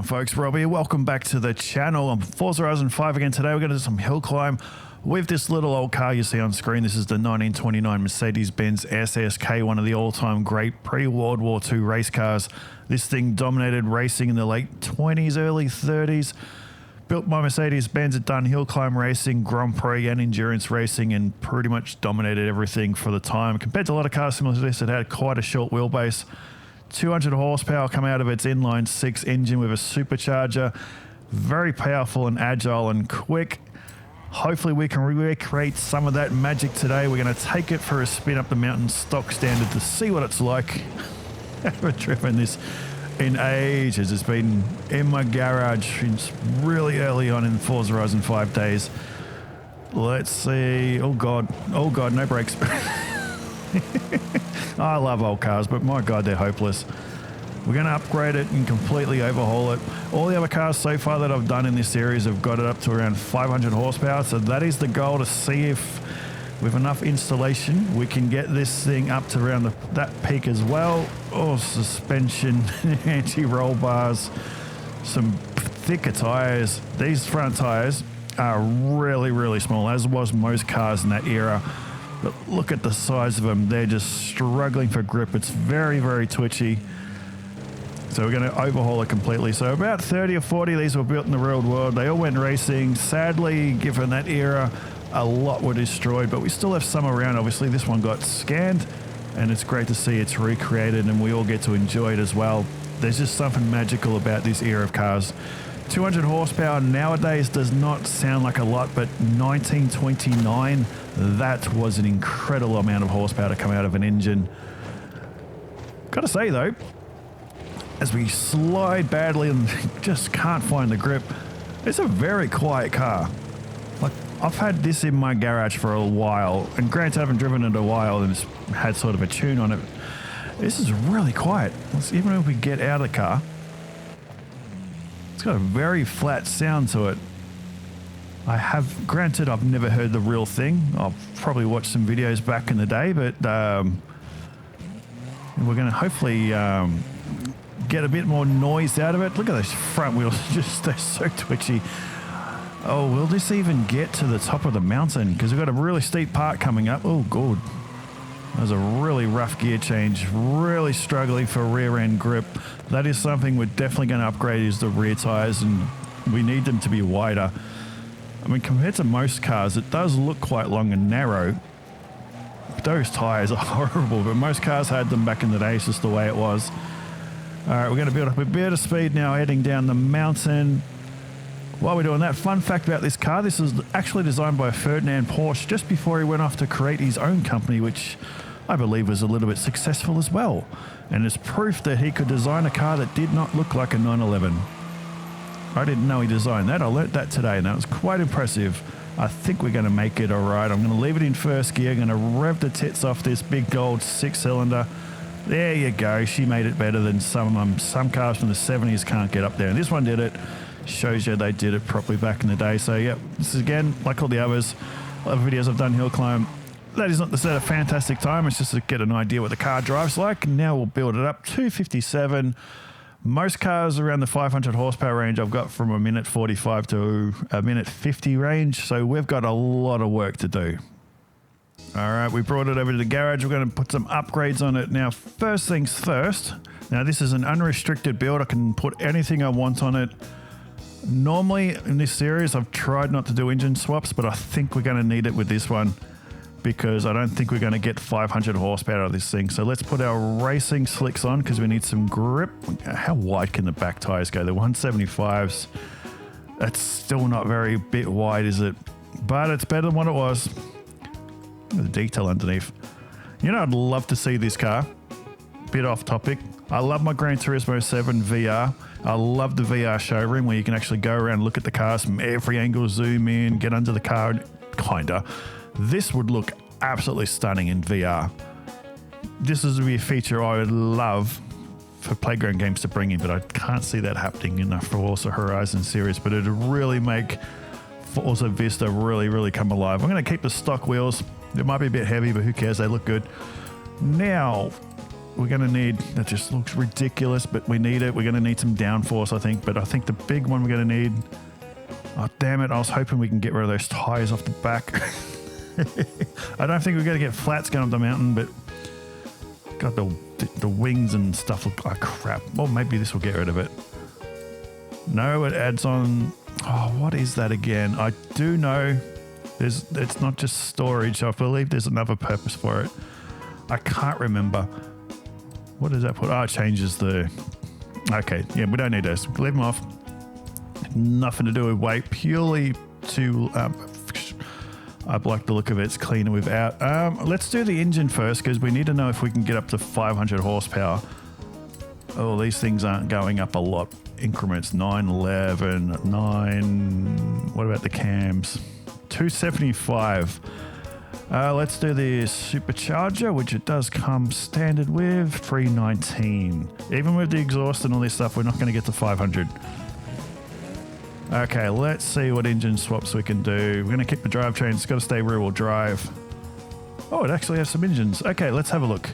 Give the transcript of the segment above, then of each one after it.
going, folks? Rob here. Welcome back to the channel. I'm Forza Horizon 5 again. Today we're going to do some hill climb with this little old car you see on screen. This is the 1929 Mercedes-Benz SSK, one of the all-time great pre-World War II race cars. This thing dominated racing in the late 20s, early 30s. Built by Mercedes-Benz, it done hill climb racing, Grand Prix and endurance racing, and pretty much dominated everything for the time. Compared to a lot of cars similar to this, it had quite a short wheelbase. 200 horsepower come out of its inline six engine with a supercharger. Very powerful and agile and quick. Hopefully we can recreate some of that magic today. We're going to take it for a spin up the mountain stock standard to see what it's like. I haven't driven this in ages. It's been in my garage since really early on in Forza Horizon 5 days. Let's see. Oh god, no brakes. I love old cars, but my god, they're hopeless. We're going to upgrade it and completely overhaul it. All the other cars so far that I've done in this series have got it up to around 500 horsepower, so that is the goal, to see if with enough installation we can get this thing up to around that peak as well. Oh, suspension, anti-roll bars, some thicker tires. These front tires are really small, as was most cars in that era. But look at the size of them. They're just struggling for grip. It's very twitchy. So we're going to overhaul it completely. So about 30 or 40 of these were built in the real world. They all went racing. Sadly, given that era, a lot were destroyed, but we still have some around. Obviously, this one got scanned, and it's great to see it's recreated, and we all get to enjoy it as well. There's just something magical about this era of cars. 200 horsepower nowadays does not sound like a lot, but 1929, that was an incredible amount of horsepower to come out of an engine. Gotta say though, as we slide badly and just can't find the grip, it's a very quiet car. Like, I've had this in my garage for a while, and granted I haven't driven it a while and it's had sort of a tune on it. This is really quiet. Even if we get out of the car, it's got a very flat sound to it. Granted, I've never heard the real thing. I've probably watched some videos back in the day, but we're going to hopefully get a bit more noise out of it. Look at those front wheels, they're so twitchy. Oh, will this even get to the top of the mountain? Because we've got a really steep part coming up. Oh, good. That was a really rough gear change. Really struggling for rear end grip. That is something we're definitely going to upgrade, is the rear tires, and we need them to be wider. I mean, compared to most cars, it does look quite long and narrow. Those tires are horrible, but most cars had them back in the day. It's just the way it was. All right, we're going to build up a bit of speed now, heading down the mountain. While we're doing that, fun fact about this car, this was actually designed by Ferdinand Porsche just before he went off to create his own company, which I believe was a little bit successful as well. And it's proof that he could design a car that did not look like a 911. I didn't know he designed that. I learnt that today, and that was quite impressive. I think we're going to make it all right. I'm going to leave it in first gear. I'm going to rev the tits off this big gold six-cylinder. There you go. She made it better than some cars from the 70s can't get up there. And this one did it. Shows you they did it properly back in the day. So yeah, this is again, like all the others, other videos I've done hill climb. That is not to set a fantastic time. It's just to get an idea what the car drives like. Now we'll build it up. 257. Most cars around the 500 horsepower range I've got from a minute 45 to a minute 50 range. So we've got a lot of work to do. All right, we brought it over to the garage. We're going to put some upgrades on it. Now, first things first. Now, this is an unrestricted build. I can put anything I want on it. Normally in this series, I've tried not to do engine swaps, but I think we're going to need it with this one because I don't think we're going to get 500 horsepower out of this thing. So let's put our racing slicks on because we need some grip. How wide can the back tires go? The 175s. That's still not very bit wide, is it? But it's better than what it was. The detail underneath. You know, I'd love to see this car. Bit off topic. I love my Gran Turismo 7 VR. I love the VR showroom where you can actually go around, look at the cars from every angle, zoom in, get under the car, kinda. This would look absolutely stunning in VR. This is a feature I would love for playground games to bring in, but I can't see that happening in the Forza Horizon series, but it'd really make Forza Vista really come alive. I'm going to keep the stock wheels. They might be a bit heavy, but who cares? They look good. Now, we're going to need, that just looks ridiculous, but we need it. We're going to need some downforce, I think. But I think the big one we're going to need, oh, damn it. I was hoping we can get rid of those tires off the back. I don't think we're going to get flats going up the mountain, but God, the wings and stuff look like crap. Well, maybe this will get rid of it. No, it adds on. Oh, what is that again? I do know it's not just storage. I believe there's another purpose for it. I can't remember. What does that put? Oh, it changes the... Okay, yeah, we don't need those. Leave them off. Nothing to do with weight. Purely to... I like the look of it. It's cleaner without. Let's do the engine first because we need to know if we can get up to 500 horsepower. Oh, these things aren't going up a lot. Increments 9, 11, 9. What about the cams? 275. Let's do the supercharger, which it does come standard with 319. Even with the exhaust and all this stuff, we're not going to get to 500. Okay, let's see what engine swaps we can do. We're going to keep the drivetrain. It's got to stay rear-wheel drive. Oh, it actually has some engines. Okay, let's have a look.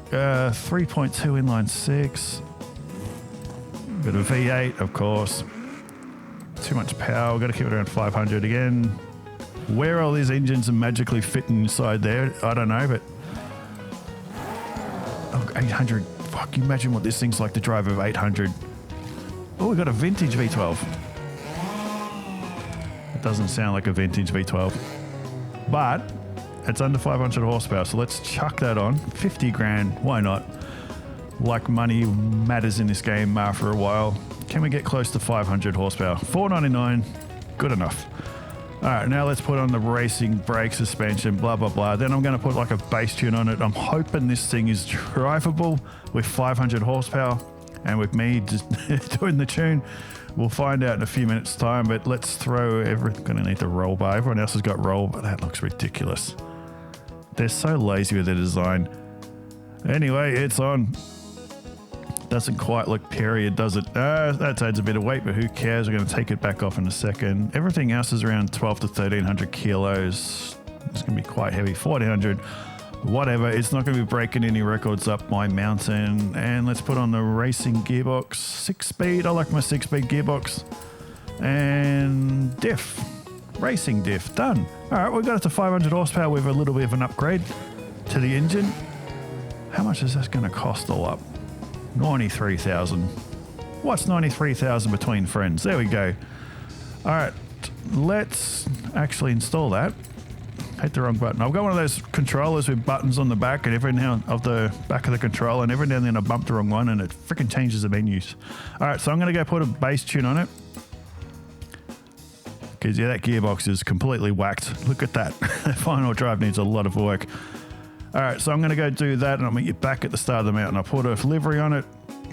3.2 inline 6. Bit of V8, of course. Too much power. We've got to keep it around 500 again. Where all these engines are magically fitting inside there, I don't know, but... Oh, 800. Fuck, you imagine what this thing's like to drive with 800. Oh, we got a vintage V12. It doesn't sound like a vintage V12. But it's under 500 horsepower, so let's chuck that on. 50 grand, why not? Like money matters in this game after a while. Can we get close to 500 horsepower? 499, good enough. All right, now let's put on the racing brake suspension, blah, blah, blah. Then I'm going to put like a bass tune on it. I'm hoping this thing is drivable with 500 horsepower. And with me just doing the tune, we'll find out in a few minutes' time. But let's throw everything. Going to need the roll bar. Everyone else has got roll, but that looks ridiculous. They're so lazy with their design. Anyway, it's on. Doesn't quite look period, does it? That adds a bit of weight, but who cares? We're going to take it back off in a second. Everything else is around 12 to 1300 kilos. It's going to be quite heavy, 1400. Whatever, it's not going to be breaking any records up my mountain. And let's put on the racing gearbox. 6-speed, I like my 6-speed gearbox. And diff, racing diff, done. All right, we got it to 500 horsepower with a little bit of an upgrade to the engine. How much is that going to cost all up? 93,000. What's 93,000 between friends? There we go. All right, let's actually install that. Hit the wrong button. I've got one of those controllers with buttons on the back, and every now of the back of the controller, and every now and then I bump the wrong one, and it freaking changes the menus. All right, so I'm going to go put a bass tune on it. Because yeah, that gearbox is completely whacked. Look at that. The final drive needs a lot of work. All right, so I'm going to go do that, and I'll meet you back at the start of the mountain. I'll put a livery on it,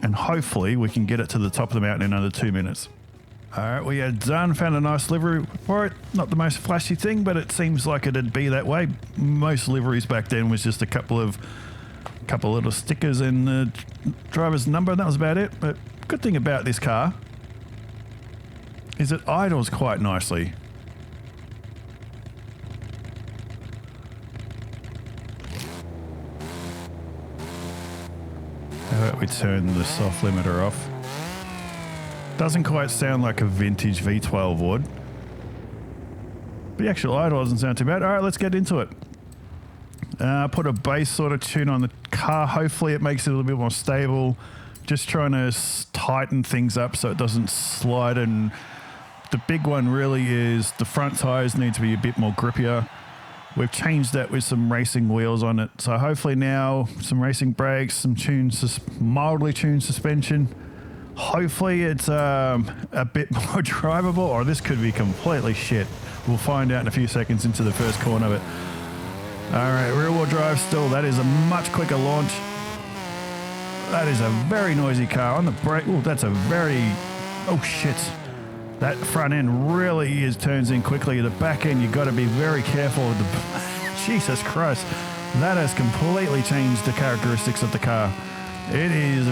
and hopefully we can get it to the top of the mountain in under 2 minutes. All right, we are done. Found a nice livery for it. Not the most flashy thing, but it seems like it'd be that way. Most liveries back then was just a couple of little stickers and the driver's number. That was about it. But good thing about this car is it idles quite nicely. How about we turn the soft limiter off? Doesn't quite sound like a vintage V12 would. But the actual idle doesn't sound too bad. All right, let's get into it. Put a bass sort of tune on the car. Hopefully it makes it a little bit more stable. Just trying to tighten things up so it doesn't slide. And the big one really is the front tires need to be a bit more grippier. We've changed that with some racing wheels on it. So hopefully now some racing brakes, some mildly tuned suspension. Hopefully it's a bit more drivable, or this could be completely shit. We'll find out in a few seconds into the first corner of it. All right, rear-wheel drive still. That is a much quicker launch. That is a very noisy car. On the brake, oh, that's a very... Oh, shit. That front end really turns in quickly. The back end, you've got to be very careful. Jesus Christ. That has completely changed the characteristics of the car. It is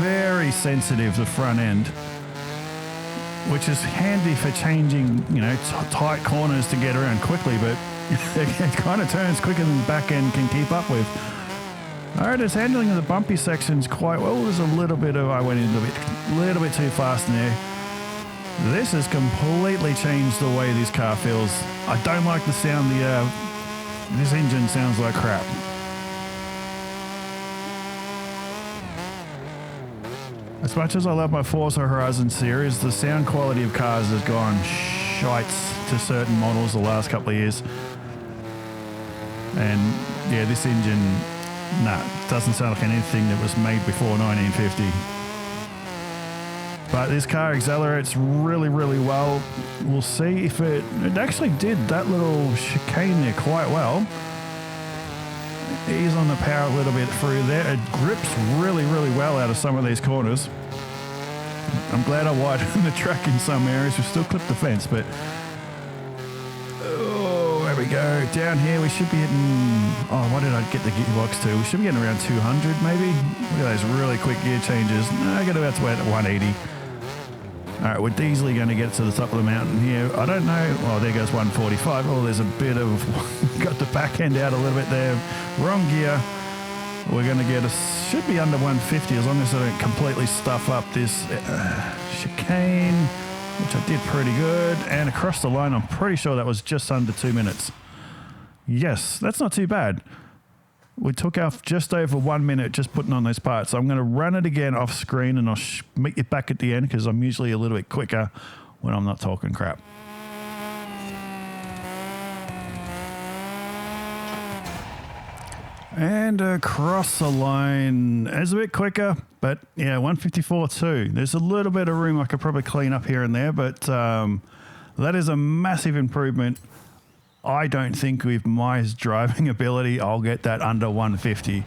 very sensitive, the front end, which is handy for changing, tight corners to get around quickly, but it kind of turns quicker than the back end can keep up with. All right, it's handling the bumpy sections quite well. There's a little bit of, I went in a little bit too fast in there. This has completely changed the way this car feels. I don't like the sound. This engine sounds like crap. As much as I love my Forza Horizon series, the sound quality of cars has gone shites to certain models the last couple of years. And yeah, this engine, doesn't sound like anything that was made before 1950. But this car accelerates really, really well. We'll see if it actually did that little chicane there quite well. Ease on the power a little bit through there. It grips really, really well out of some of these corners. I'm glad I widened the track in some areas. We still clipped the fence, but oh, there we go. Down here, we should be hitting, what did I get the gearbox to? We should be getting around 200 maybe. Look at those really quick gear changes. I got about to wait at 180. All right, we're easily going to get to the top of the mountain here. I don't know. Oh, there goes 145. Oh, there's a bit of, got the back end out a little bit there. Wrong gear. We're going to get should be under 150 as long as I don't completely stuff up this chicane, which I did pretty good. And across the line, I'm pretty sure that was just under 2 minutes. Yes, that's not too bad. We took off just over 1 minute just putting on those parts. So I'm going to run it again off screen and I'll meet you back at the end because I'm usually a little bit quicker when I'm not talking crap. And across the line, it's a bit quicker, but yeah, 154.2. There's a little bit of room I could probably clean up here and there, but that is a massive improvement. I don't think with my driving ability, I'll get that under 150,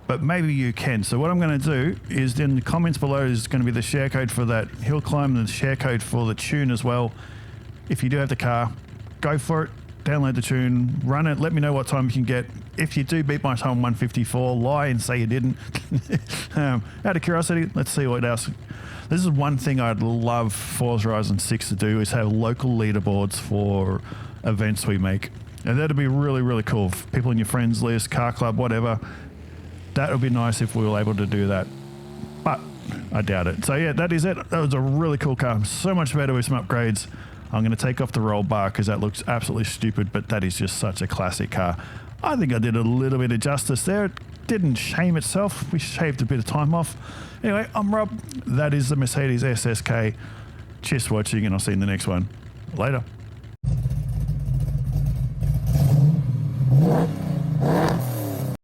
but maybe you can. So what I'm going to do is in the comments below is going to be the share code for that hill climb and the share code for the tune as well. If you do have the car, go for it, download the tune, run it, let me know what time you can get. If you do beat my time 154, lie and say you didn't. Out of curiosity, let's see what else. This is one thing I'd love Forza Horizon 6 to do is have local leaderboards for events we make. And that'd be really, really cool. People in your friends list, car club, whatever. That would be nice if we were able to do that. But I doubt it. So yeah, that is it. That was a really cool car. So much better with some upgrades. I'm going to take off the roll bar because that looks absolutely stupid, but that is just such a classic car. I think I did a little bit of justice there. It didn't shame itself. We shaved a bit of time off. Anyway, I'm Rob. That is the Mercedes SSK. Cheers for watching, and I'll see you in the next one. Later.